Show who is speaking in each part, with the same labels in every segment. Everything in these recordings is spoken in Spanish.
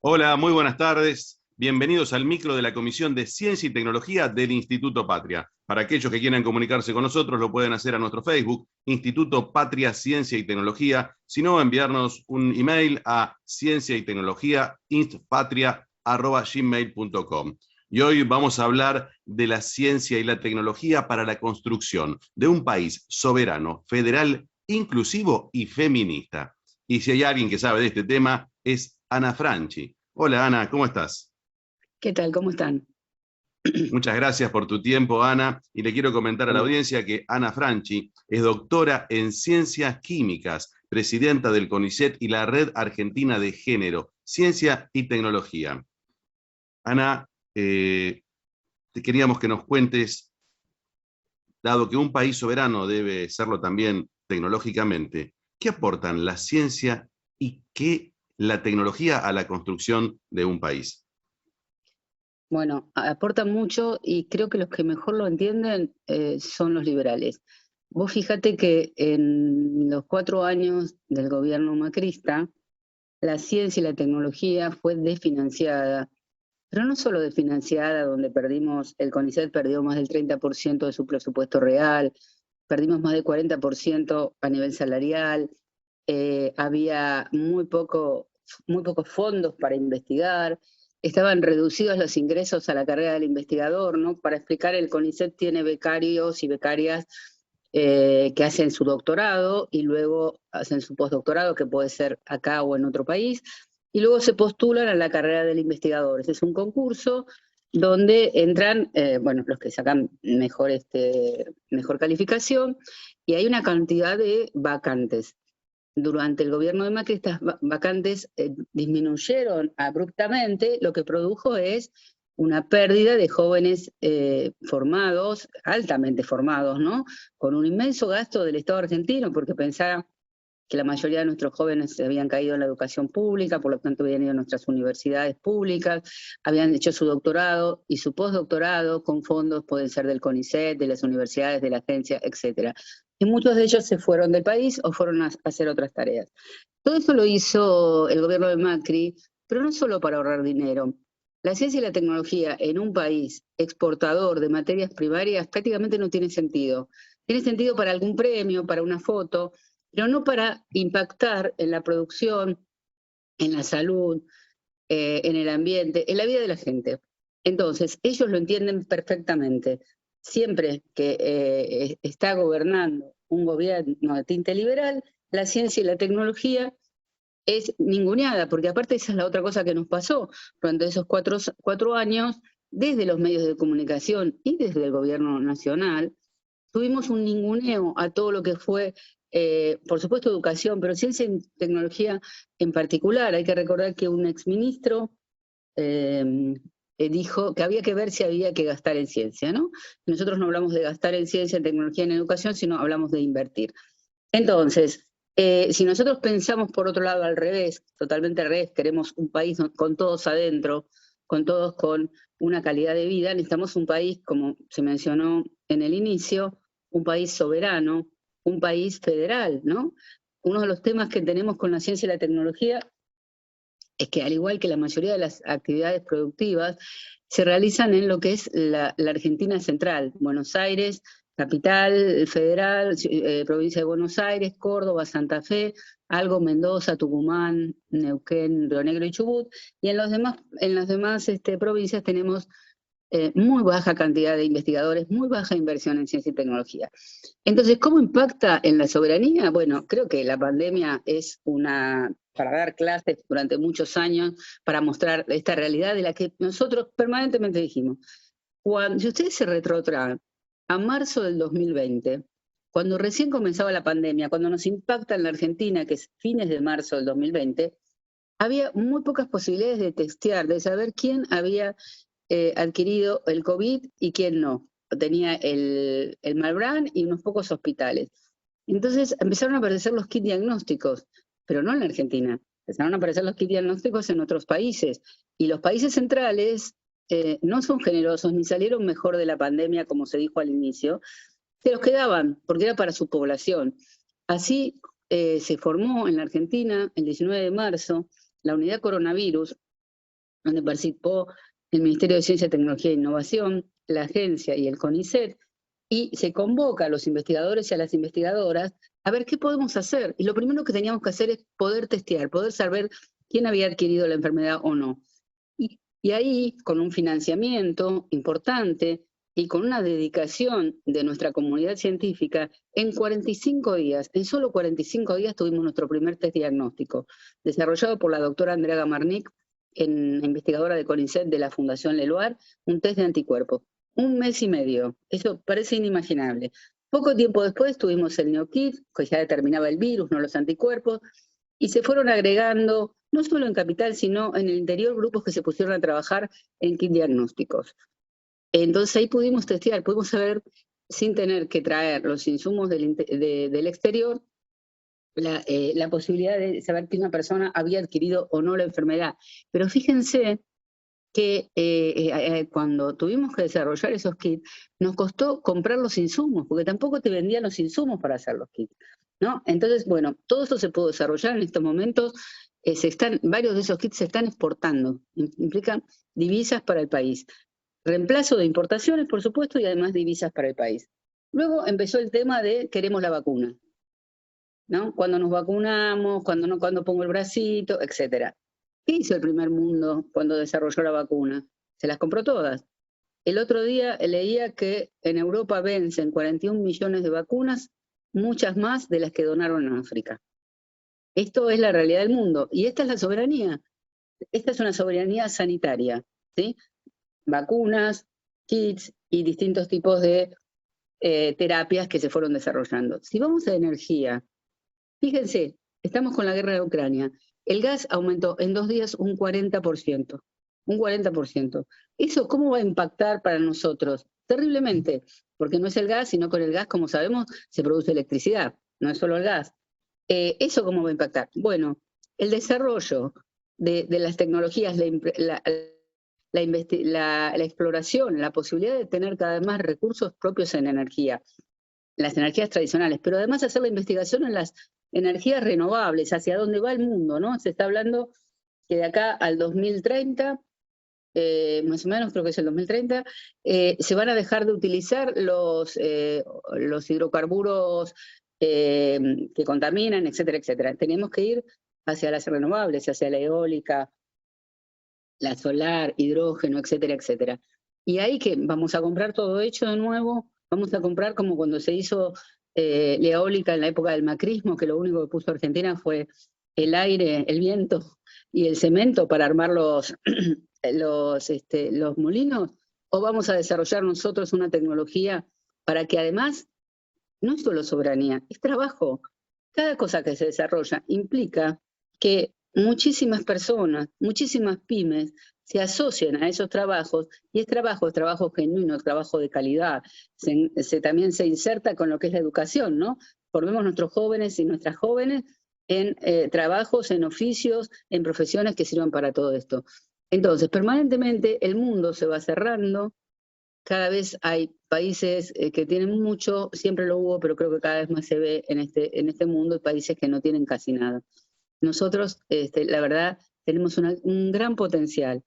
Speaker 1: Hola, muy buenas tardes. Bienvenidos al micro de la Comisión de Ciencia y Tecnología del Instituto Patria. Para aquellos que quieran comunicarse con nosotros, lo pueden hacer a nuestro Facebook, Instituto Patria Ciencia y Tecnología, si no, enviarnos un email a ciencia y tecnología instapatria@gmail.com. Y hoy vamos a hablar de la ciencia y la tecnología para la construcción de un país soberano, federal, inclusivo y feminista. Y si hay alguien que sabe de este tema, es Ana Franchi. Hola Ana, ¿cómo estás?
Speaker 2: ¿Qué tal? ¿Cómo están?
Speaker 1: Muchas gracias por tu tiempo, Ana, y le quiero comentar a la audiencia que Ana Franchi es doctora en Ciencias Químicas, presidenta del CONICET y la Red Argentina de Género, Ciencia y Tecnología. Ana, te queríamos que nos cuentes, dado que un país soberano debe serlo también tecnológicamente, ¿qué aportan la ciencia y qué la tecnología a la construcción de un país?
Speaker 2: Bueno, aportan mucho y creo que los que mejor lo entienden son los liberales. Vos fíjate que en los 4 años del gobierno macrista, la ciencia y la tecnología fue desfinanciada, pero no solo desfinanciada, donde perdimos, el CONICET perdió más del 30% de su presupuesto real, perdimos más del 40% a nivel salarial, había muy pocos fondos para investigar, estaban reducidos los ingresos a la carrera del investigador, ¿no? Para explicar, el CONICET tiene becarios y becarias que hacen su doctorado y luego hacen su postdoctorado, que puede ser acá o en otro país, y luego se postulan a la carrera del investigador. Ese es un concurso donde entran, bueno, los que sacan mejor calificación, y hay una cantidad de vacantes. Durante el gobierno de Macri estas vacantes disminuyeron abruptamente, lo que produjo es una pérdida de jóvenes formados, altamente formados, ¿no? Con un inmenso gasto del Estado argentino, porque pensaba que la mayoría de nuestros jóvenes habían caído en la educación pública, por lo tanto habían ido a nuestras universidades públicas, habían hecho su doctorado y su postdoctorado con fondos, pueden ser del CONICET, de las universidades, de la agencia, etcétera. Y muchos de ellos se fueron del país o fueron a hacer otras tareas. Todo eso lo hizo el gobierno de Macri, pero no solo para ahorrar dinero. La ciencia y la tecnología en un país exportador de materias primarias prácticamente no tiene sentido. Tiene sentido para algún premio, para una foto, pero no para impactar en la producción, en la salud, en el ambiente, en la vida de la gente. Entonces, ellos lo entienden perfectamente. Siempre que está gobernando un gobierno de tinte liberal, la ciencia y la tecnología es ninguneada, porque aparte esa es la otra cosa que nos pasó durante esos cuatro años, desde los medios de comunicación y desde el gobierno nacional, tuvimos un ninguneo a todo lo que fue, por supuesto, educación, pero ciencia y tecnología en particular. Hay que recordar que un exministro dijo que había que ver si había que gastar en ciencia, ¿no? Nosotros no hablamos de gastar en ciencia, en tecnología, en educación, sino hablamos de invertir. Entonces, si nosotros pensamos por otro lado al revés, totalmente al revés, queremos un país con todos adentro, con todos con una calidad de vida, necesitamos un país, como se mencionó en el inicio, un país soberano, un país federal, ¿no? Uno de los temas que tenemos con la ciencia y la tecnología es que, al igual que la mayoría de las actividades productivas, se realizan en lo que es la Argentina central, Buenos Aires, capital federal, provincia de Buenos Aires, Córdoba, Santa Fe, algo Mendoza, Tucumán, Neuquén, Río Negro y Chubut, y en las demás provincias tenemos muy baja cantidad de investigadores, muy baja inversión en ciencia y tecnología. Entonces, ¿cómo impacta en la soberanía? Bueno, creo que la pandemia es para dar clases durante muchos años, para mostrar esta realidad de la que nosotros permanentemente dijimos. Si ustedes se retrotraen a marzo del 2020, cuando recién comenzaba la pandemia, cuando nos impacta en la Argentina, que es fines de marzo del 2020, había muy pocas posibilidades de testear, de saber quién había adquirido el COVID y quién no. Tenía el Malbrán y unos pocos hospitales. Entonces empezaron a aparecer los kits diagnósticos, pero no en la Argentina. Empezaron a aparecer los kits diagnósticos en otros países. Y los países centrales no son generosos ni salieron mejor de la pandemia, como se dijo al inicio. Se los quedaban, porque era para su población. Así se formó en la Argentina, el 19 de marzo, la unidad coronavirus, donde participó el Ministerio de Ciencia, Tecnología e Innovación, la agencia y el CONICET, y se convoca a los investigadores y a las investigadoras a ver qué podemos hacer. Y lo primero que teníamos que hacer es poder testear, poder saber quién había adquirido la enfermedad o no. Y ahí, con un financiamiento importante y con una dedicación de nuestra comunidad científica, en 45 días, en solo 45 días tuvimos nuestro primer test diagnóstico, desarrollado por la doctora Andrea Gamarnik, investigadora de CONICET de la Fundación Leloir, un test de anticuerpos. 1 mes y medio, eso parece inimaginable. Poco tiempo después tuvimos el NeoKit, que ya determinaba el virus, no los anticuerpos, y se fueron agregando, no solo en Capital, sino en el interior, grupos que se pusieron a trabajar en kit diagnósticos. Entonces ahí pudimos testear, pudimos saber, sin tener que traer los insumos del exterior, la posibilidad de saber que una persona había adquirido o no la enfermedad. Pero fíjense que cuando tuvimos que desarrollar esos kits, nos costó comprar los insumos, porque tampoco te vendían los insumos para hacer los kits, ¿no? Entonces, bueno, todo eso se pudo desarrollar en estos momentos. Varios de esos kits se están exportando, implican divisas para el país. Reemplazo de importaciones, por supuesto, y además divisas para el país. Luego empezó el tema de queremos la vacuna, ¿no? Cuando nos vacunamos, cuando pongo el bracito, etcétera. ¿Qué hizo el primer mundo cuando desarrolló la vacuna? Se las compró todas. El otro día leía que en Europa vencen 41 millones de vacunas, muchas más de las que donaron en África. Esto es la realidad del mundo, y esta es la soberanía. Esta es una soberanía sanitaria, ¿sí? Vacunas, kits y distintos tipos de terapias que se fueron desarrollando. Si vamos a energía, fíjense, estamos con la guerra de Ucrania. El gas aumentó en 2 días un 40%. Un 40%. ¿Eso cómo va a impactar para nosotros? Terriblemente, porque no es el gas, sino con el gas, como sabemos, se produce electricidad, no es solo el gas. ¿Eso cómo va a impactar? Bueno, el desarrollo de las tecnologías, la exploración, la posibilidad de tener cada vez más recursos propios en energía, las energías tradicionales, pero además hacer la investigación en las energías renovables, hacia dónde va el mundo, ¿no? Se está hablando que de acá al 2030, más o menos creo que es el 2030, se van a dejar de utilizar los hidrocarburos que contaminan, etcétera, etcétera. Tenemos que ir hacia las renovables, hacia la eólica, la solar, hidrógeno, etcétera, etcétera. Y ahí que vamos a comprar todo hecho de nuevo, vamos a comprar como cuando se hizo la eólica en la época del macrismo, que lo único que puso Argentina fue el aire, el viento y el cemento para armar los molinos, o vamos a desarrollar nosotros una tecnología para que además, no es solo soberanía, es trabajo. Cada cosa que se desarrolla implica que muchísimas personas, muchísimas pymes se asocian a esos trabajos, y es trabajo genuino, trabajo de calidad. También se inserta con lo que es la educación, ¿no? Formemos nuestros jóvenes y nuestras jóvenes en trabajos, en oficios, en profesiones que sirvan para todo esto. Entonces, permanentemente el mundo se va cerrando, cada vez hay países que tienen mucho, siempre lo hubo, pero creo que cada vez más se ve en este mundo, países que no tienen casi nada. Nosotros, la verdad, tenemos un gran potencial,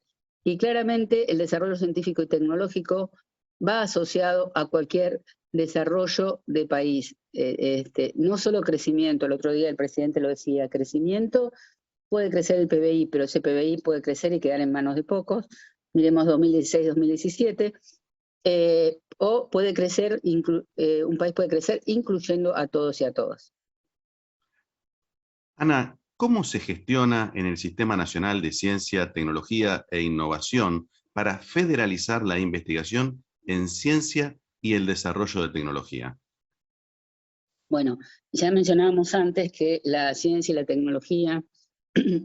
Speaker 2: y claramente el desarrollo científico y tecnológico va asociado a cualquier desarrollo de país. No solo crecimiento, el otro día el presidente lo decía, crecimiento, puede crecer el PBI, pero ese PBI puede crecer y quedar en manos de pocos, miremos 2016-2017, o puede crecer, un país puede crecer incluyendo a todos y a todas.
Speaker 1: Ana, ¿cómo se gestiona en el Sistema Nacional de Ciencia, Tecnología e Innovación para federalizar la investigación en ciencia y el desarrollo de tecnología?
Speaker 2: Bueno, ya mencionábamos antes que la ciencia y la tecnología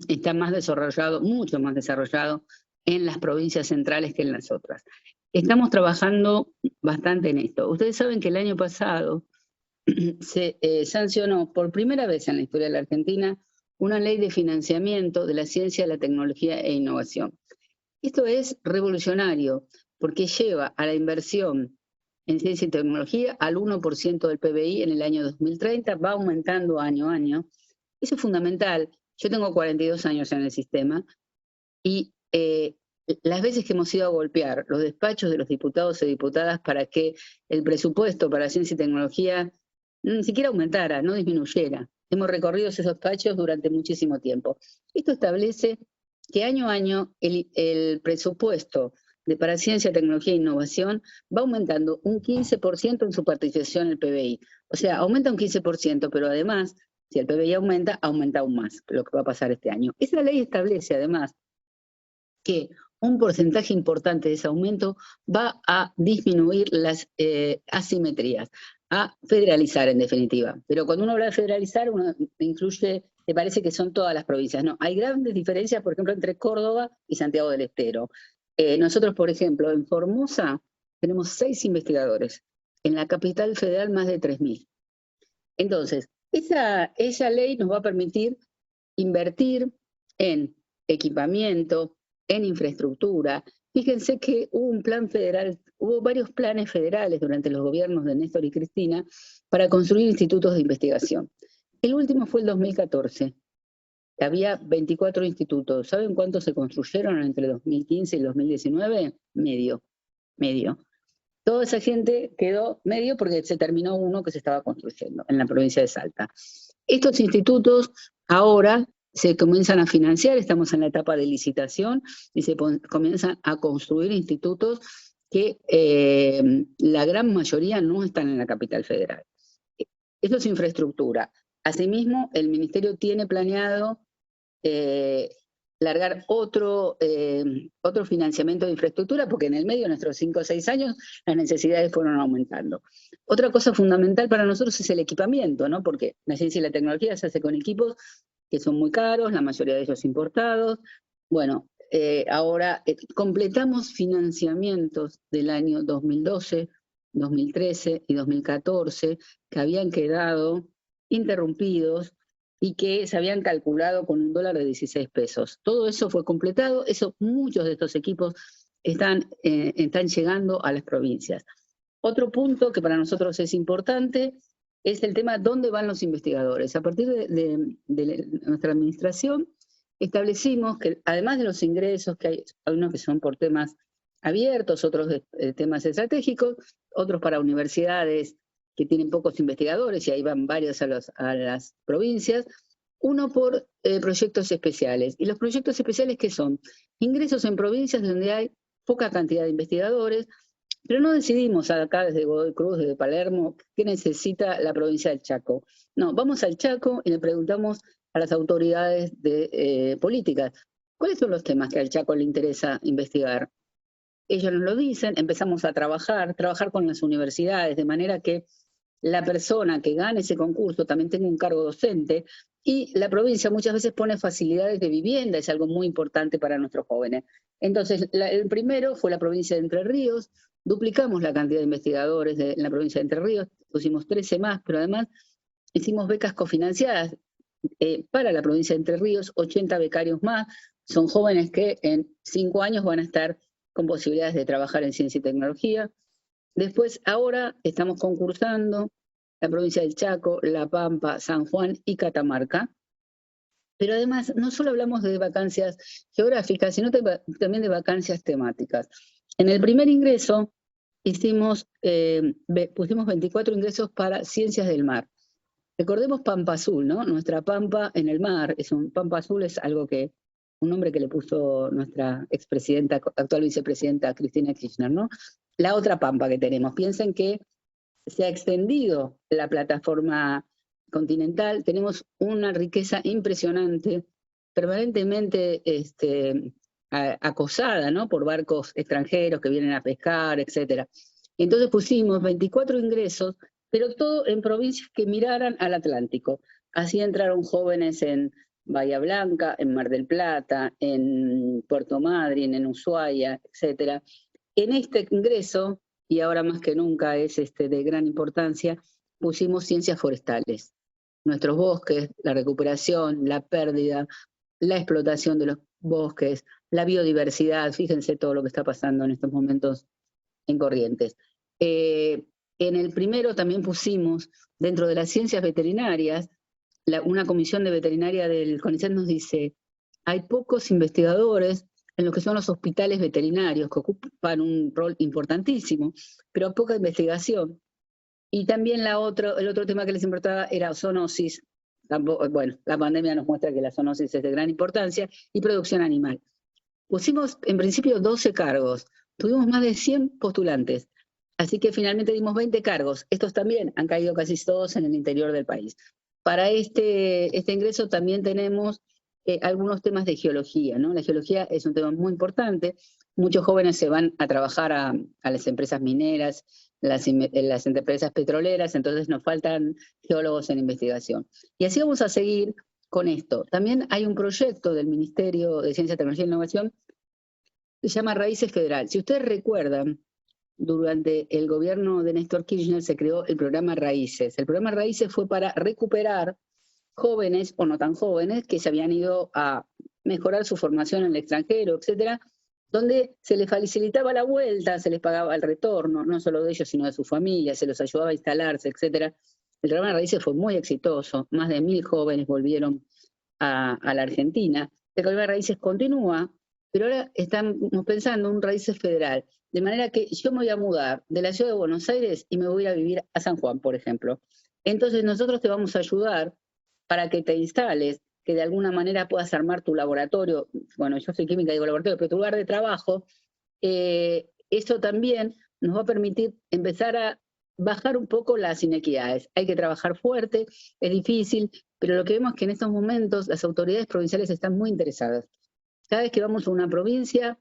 Speaker 2: está más desarrollado, mucho más desarrollado en las provincias centrales que en las otras. Estamos trabajando bastante en esto. Ustedes saben que el año pasado se sancionó por primera vez en la historia de la Argentina una ley de financiamiento de la ciencia, la tecnología e innovación. Esto es revolucionario porque lleva a la inversión en ciencia y tecnología al 1% del PBI en el año 2030, va aumentando año a año. Eso es fundamental. Yo tengo 42 años en el sistema y las veces que hemos ido a golpear los despachos de los diputados y diputadas para que el presupuesto para ciencia y tecnología ni siquiera aumentara, no disminuyera. Hemos recorrido esos despachos durante muchísimo tiempo. Esto establece que año a año el presupuesto para ciencia, tecnología e innovación va aumentando un 15% en su participación en el PBI. O sea, aumenta un 15%, pero además, si el PBI aumenta, aumenta aún más lo que va a pasar este año. Esa ley establece además que un porcentaje importante de ese aumento va a disminuir las asimetrías, a federalizar en definitiva. Pero cuando uno habla de federalizar, uno incluye, me parece que son todas las provincias. No, hay grandes diferencias, por ejemplo, entre Córdoba y Santiago del Estero. Nosotros, por ejemplo, en Formosa tenemos 6 investigadores, en la capital federal más de 3.000. Entonces, esa ley nos va a permitir invertir en equipamiento, en infraestructura. Fíjense que hubo un plan federal, hubo varios planes federales durante los gobiernos de Néstor y Cristina para construir institutos de investigación. El último fue el 2014. Había 24 institutos. ¿Saben cuántos se construyeron entre 2015 y 2019? Medio. Toda esa gente quedó medio porque se terminó uno que se estaba construyendo en la provincia de Salta. Estos institutos ahora se comienzan a financiar, estamos en la etapa de licitación y se comienzan a construir institutos que la gran mayoría no están en la capital federal. Eso es infraestructura. Asimismo, el Ministerio tiene planeado largar otro financiamiento de infraestructura, porque en el medio de nuestros 5 o 6 años las necesidades fueron aumentando. Otra cosa fundamental para nosotros es el equipamiento, ¿no? Porque la ciencia y la tecnología se hace con equipos que son muy caros, la mayoría de ellos importados. Bueno, ahora completamos financiamientos del año 2012, 2013 y 2014 que habían quedado interrumpidos y que se habían calculado con $1 de 16 pesos. Todo eso fue completado, muchos de estos equipos están llegando a las provincias. Otro punto que para nosotros es importante es el tema dónde van los investigadores. A partir de nuestra administración establecimos que además de los ingresos, que hay algunos que son por temas abiertos, otros de temas estratégicos, otros para universidades que tienen pocos investigadores, y ahí van varios a las provincias, uno por proyectos especiales. ¿Y los proyectos especiales qué son? Ingresos en provincias donde hay poca cantidad de investigadores, pero no decidimos acá desde Godoy Cruz, desde Palermo, qué necesita la provincia del Chaco. No, vamos al Chaco y le preguntamos a las autoridades políticas, ¿cuáles son los temas que al Chaco le interesa investigar? Ellos nos lo dicen, empezamos a trabajar con las universidades, de manera que la persona que gane ese concurso también tenga un cargo docente, y la provincia muchas veces pone facilidades de vivienda, es algo muy importante para nuestros jóvenes. Entonces, el primero fue la provincia de Entre Ríos, duplicamos la cantidad de investigadores en la provincia de Entre Ríos, pusimos 13 más, pero además hicimos becas cofinanciadas para la provincia de Entre Ríos, 80 becarios más, son jóvenes que en 5 años van a estar con posibilidades de trabajar en ciencia y tecnología. Después, ahora estamos concursando la provincia del Chaco, La Pampa, San Juan y Catamarca. Pero además, no solo hablamos de vacancias geográficas, sino también de vacancias temáticas. En el primer ingreso pusimos 24 ingresos para ciencias del mar. Recordemos Pampa Azul, ¿no? Nuestra pampa en el mar, Pampa Azul es algo que, un nombre que le puso nuestra expresidenta, actual vicepresidenta Cristina Kirchner, ¿no? La otra pampa que tenemos. Piensen que se ha extendido la plataforma continental, tenemos una riqueza impresionante, permanentemente acosada, ¿no? Por barcos extranjeros que vienen a pescar, etc. Entonces pusimos 24 ingresos, pero todo en provincias que miraran al Atlántico. Así entraron jóvenes en Bahía Blanca, en Mar del Plata, en Puerto Madryn, en Ushuaia, etc. En este ingreso, y ahora más que nunca es de gran importancia, pusimos ciencias forestales. Nuestros bosques, la recuperación, la pérdida, la explotación de los bosques, la biodiversidad, fíjense todo lo que está pasando en estos momentos en Corrientes. En el primero también pusimos, dentro de las ciencias veterinarias, una comisión de veterinaria del CONICET nos dice, hay pocos investigadores, en lo que son los hospitales veterinarios, que ocupan un rol importantísimo, pero poca investigación. Y también el otro tema que les importaba era zoonosis. Tampoco, bueno, la pandemia nos muestra que la zoonosis es de gran importancia, y producción animal. Pusimos en principio 12 cargos, tuvimos más de 100 postulantes, así que finalmente dimos 20 cargos. Estos también han caído casi todos en el interior del país. Para este ingreso también tenemos algunos temas de geología, ¿no? La geología es un tema muy importante. Muchos jóvenes se van a trabajar a las empresas mineras, las empresas petroleras, entonces nos faltan geólogos en investigación. Y así vamos a seguir con esto. También hay un proyecto del Ministerio de Ciencia, Tecnología e Innovación que se llama Raíces Federal. Si ustedes recuerdan, durante el gobierno de Néstor Kirchner se creó el programa Raíces. El programa Raíces fue para recuperar jóvenes o no tan jóvenes que se habían ido a mejorar su formación en el extranjero, etcétera, donde se les facilitaba la vuelta, se les pagaba el retorno, no solo de ellos, sino de su familia, se los ayudaba a instalarse, etcétera. El programa Raíces fue muy exitoso, más de 1000 jóvenes volvieron a la Argentina. El programa Raíces continúa, pero ahora estamos pensando en un Raíces Federal, de manera que yo me voy a mudar de la ciudad de Buenos Aires y me voy a vivir a San Juan, por ejemplo. Entonces nosotros te vamos a ayudar para que te instales, que de alguna manera puedas armar tu laboratorio. Bueno, yo soy química, digo laboratorio, pero tu lugar de trabajo. Eso también nos va a permitir empezar a bajar un poco las inequidades. Hay que trabajar fuerte, es difícil, pero lo que vemos es que en estos momentos las autoridades provinciales están muy interesadas. Cada vez que vamos a una provincia,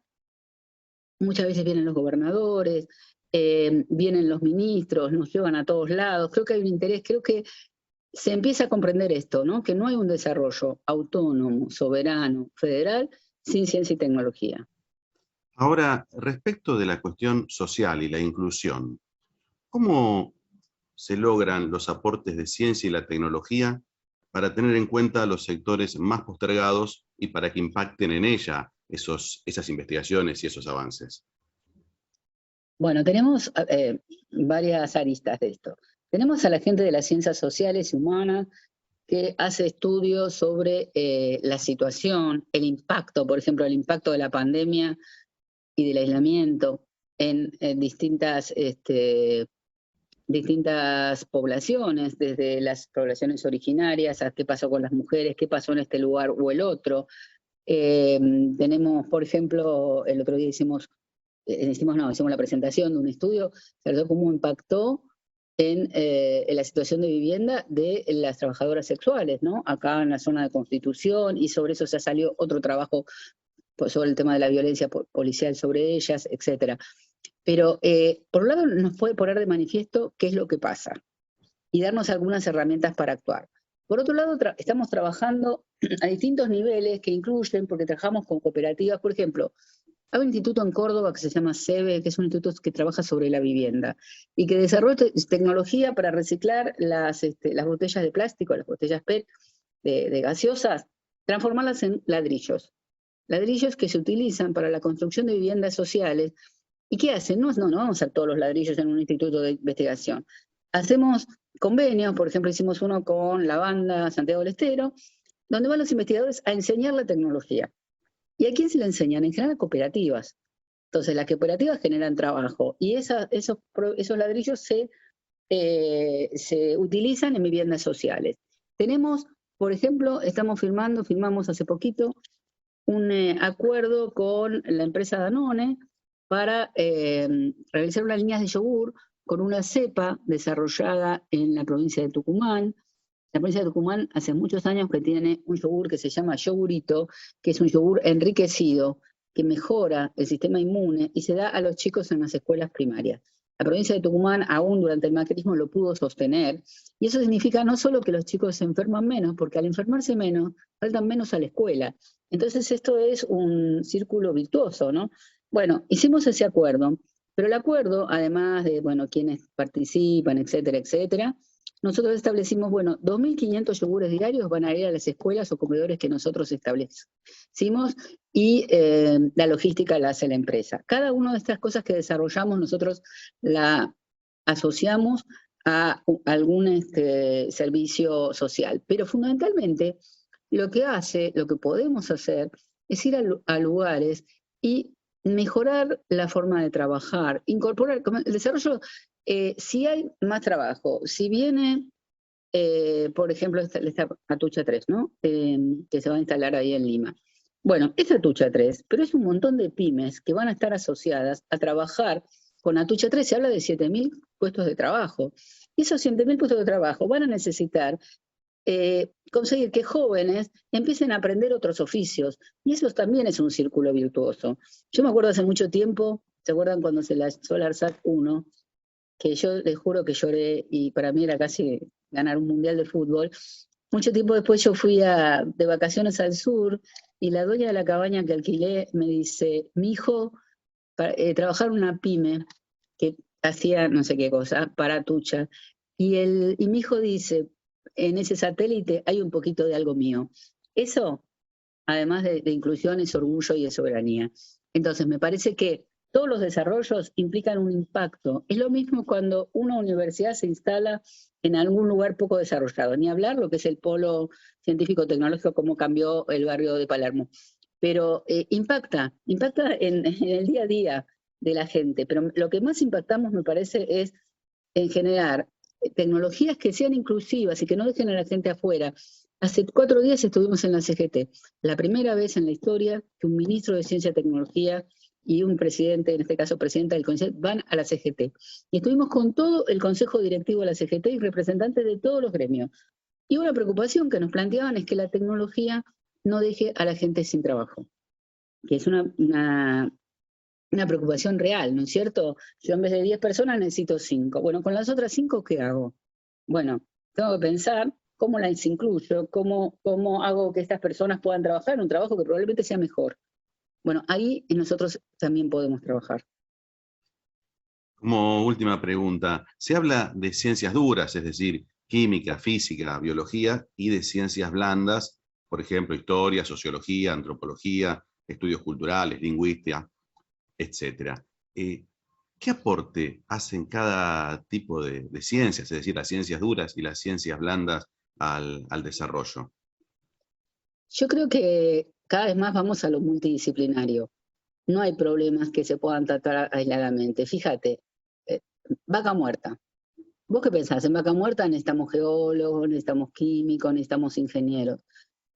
Speaker 2: muchas veces vienen los gobernadores, vienen los ministros, nos llevan a todos lados. Creo que hay un interés, creo que se empieza a comprender esto, ¿no? Que no hay un desarrollo autónomo, soberano, federal, sin ciencia y tecnología.
Speaker 1: Ahora, respecto de la cuestión social y la inclusión, ¿cómo se logran los aportes de ciencia y la tecnología para tener en cuenta los sectores más postergados y para que impacten en ella esas investigaciones y esos avances?
Speaker 2: Bueno, tenemos varias aristas de esto. Tenemos a la gente de las ciencias sociales y humanas que hace estudios sobre la situación, el impacto, por ejemplo, el impacto de la pandemia y del aislamiento en distintas poblaciones, desde las poblaciones originarias a qué pasó con las mujeres, qué pasó en este lugar o el otro. Tenemos, por ejemplo, el otro día hicimos la presentación de un estudio, ¿cierto? Cómo impactó en la situación de vivienda de las trabajadoras sexuales, ¿no? Acá en la zona de Constitución, y sobre eso ya salió otro trabajo sobre el tema de la violencia policial sobre ellas, etcétera. Pero, por un lado, nos puede poner de manifiesto qué es lo que pasa y darnos algunas herramientas para actuar. Por otro lado, estamos trabajando a distintos niveles que incluyen, porque trabajamos con cooperativas, por ejemplo, hay un instituto en Córdoba que se llama SEBE, que es un instituto que trabaja sobre la vivienda y que desarrolla tecnología para reciclar las botellas de plástico, las botellas PET de gaseosas, transformarlas en ladrillos. Ladrillos que se utilizan para la construcción de viviendas sociales. ¿Y qué hacen? No vamos a hacer todos los ladrillos en un instituto de investigación. Hacemos convenios, por ejemplo, hicimos uno con la banda Santiago del Estero, donde van los investigadores a enseñar la tecnología. ¿Y a quién se le enseñan? En general a cooperativas. Entonces las cooperativas generan trabajo y esos ladrillos se utilizan en viviendas sociales. Tenemos, por ejemplo, firmamos hace poquito un acuerdo con la empresa Danone para realizar unas líneas de yogur con una cepa desarrollada en la provincia de Tucumán. La provincia de Tucumán hace muchos años que tiene un yogur que se llama yogurito, que es un yogur enriquecido, que mejora el sistema inmune y se da a los chicos en las escuelas primarias. La provincia de Tucumán, aún durante el macrismo, lo pudo sostener, y eso significa no solo que los chicos se enferman menos, porque al enfermarse menos, faltan menos a la escuela. Entonces esto es un círculo virtuoso, ¿no? Bueno, hicimos ese acuerdo, pero el acuerdo, además de, bueno, quienes participan, etcétera, etcétera, nosotros establecimos, bueno, 2.500 yogures diarios van a ir a las escuelas o comedores que nosotros establecimos y la logística la hace la empresa. Cada una de estas cosas que desarrollamos nosotros la asociamos a algún servicio social, pero fundamentalmente lo que podemos hacer es ir a lugares y mejorar la forma de trabajar, incorporar el desarrollo, si hay más trabajo, si viene, por ejemplo, esta Atucha 3, ¿no? Que se va a instalar ahí en Lima. Bueno, es Atucha 3, pero es un montón de pymes que van a estar asociadas a trabajar con Atucha 3. Se habla de 7.000 puestos de trabajo. Y esos 7.000 puestos de trabajo van a necesitar conseguir que jóvenes empiecen a aprender otros oficios. Y eso también es un círculo virtuoso. Yo me acuerdo hace mucho tiempo, ¿se acuerdan cuando se lanzó el ARSAT 1? Que yo les juro que lloré y para mí era casi ganar un mundial de fútbol. Mucho tiempo después yo fui de vacaciones al sur y la dueña de la cabaña que alquilé me dice, mi hijo trabajaba en una pyme que hacía no sé qué cosa, para Atucha, y mi hijo dice, en ese satélite hay un poquito de algo mío. Eso, además de inclusión, es orgullo y es soberanía. Entonces, me parece que todos los desarrollos implican un impacto. Es lo mismo cuando una universidad se instala en algún lugar poco desarrollado, ni hablar lo que es el polo científico-tecnológico, cómo cambió el barrio de Palermo. Pero impacta en el día a día de la gente. Pero lo que más impactamos, me parece, es en generar tecnologías que sean inclusivas y que no dejen a la gente afuera. Hace 4 días estuvimos en la CGT, la primera vez en la historia que un ministro de Ciencia y Tecnología y un presidente, en este caso presidenta del CONICET, van a la CGT. Y estuvimos con todo el consejo directivo de la CGT y representantes de todos los gremios. Y una preocupación que nos planteaban es que la tecnología no deje a la gente sin trabajo, que es una preocupación real, ¿no es cierto? Yo en vez de 10 personas necesito 5. Bueno, con las otras 5, ¿qué hago? Bueno, tengo que pensar cómo las incluyo, cómo hago que estas personas puedan trabajar en un trabajo que probablemente sea mejor. Bueno, ahí nosotros también podemos trabajar.
Speaker 1: Como última pregunta, se habla de ciencias duras, es decir, química, física, biología, y de ciencias blandas, por ejemplo, historia, sociología, antropología, estudios culturales, lingüística, etc. ¿Qué aporte hacen cada tipo de ciencias, es decir, las ciencias duras y las ciencias blandas al desarrollo?
Speaker 2: Yo creo que cada vez más vamos a lo multidisciplinario. No hay problemas que se puedan tratar aisladamente. Fíjate, vaca muerta. ¿Vos qué pensás? En vaca muerta necesitamos geólogos, necesitamos químicos, necesitamos ingenieros,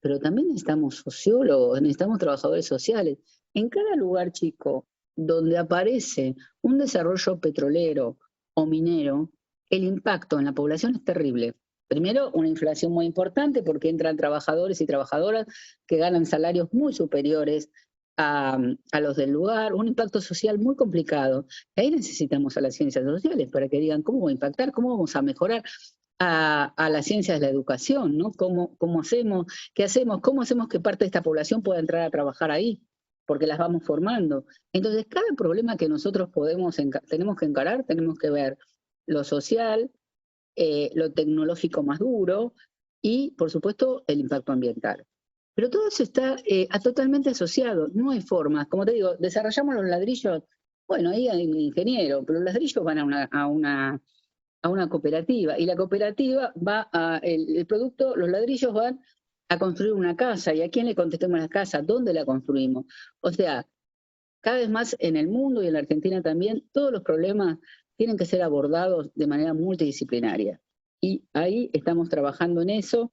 Speaker 2: pero también necesitamos sociólogos, necesitamos trabajadores sociales. En cada lugar chico donde aparece un desarrollo petrolero o minero, el impacto en la población es terrible. Primero, una inflación muy importante porque entran trabajadores y trabajadoras que ganan salarios muy superiores a los del lugar, un impacto social muy complicado. Y ahí necesitamos a las ciencias sociales para que digan cómo va a impactar, cómo vamos a mejorar a las ciencias de la educación, ¿no? ¿Cómo hacemos, qué hacemos, cómo hacemos que parte de esta población pueda entrar a trabajar ahí? Porque las vamos formando. Entonces, cada problema que nosotros tenemos que encarar, tenemos que ver lo social, lo tecnológico más duro y, por supuesto, el impacto ambiental. Pero todo eso está totalmente asociado, no hay formas. Como te digo, desarrollamos los ladrillos, bueno, ahí hay un ingeniero, pero los ladrillos van a una cooperativa y la cooperativa va el producto, los ladrillos van a construir una casa. ¿Y a quién le contestamos la casa? ¿Dónde la construimos? O sea, cada vez más en el mundo y en la Argentina también, todos los problemas tienen que ser abordados de manera multidisciplinaria. Y ahí estamos trabajando en eso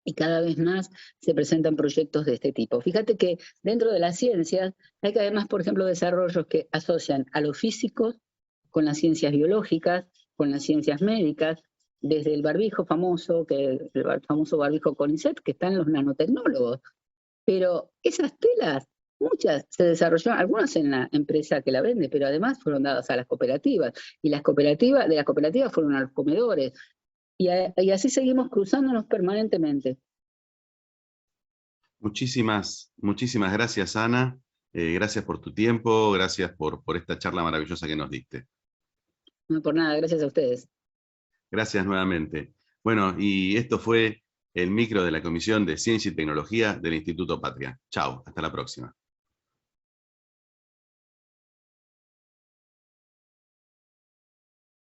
Speaker 2: y cada vez más se presentan proyectos de este tipo. Fíjate que dentro de las ciencias hay que además, por ejemplo, desarrollos que asocian a los físicos con las ciencias biológicas, con las ciencias médicas, desde el barbijo famoso, el famoso barbijo CONICET, que están los nanotecnólogos. Pero esas telas, muchas se desarrollaron, algunas en la empresa que la vende, pero además fueron dadas a las cooperativas. Y de las cooperativas fueron a los comedores. Y así seguimos cruzándonos permanentemente.
Speaker 1: Muchísimas gracias, Ana. Gracias por tu tiempo, gracias por esta charla maravillosa que nos diste.
Speaker 2: No por nada, gracias a ustedes.
Speaker 1: Gracias nuevamente. Bueno, y esto fue el micro de la Comisión de Ciencia y Tecnología del Instituto Patria. Chao, hasta la próxima.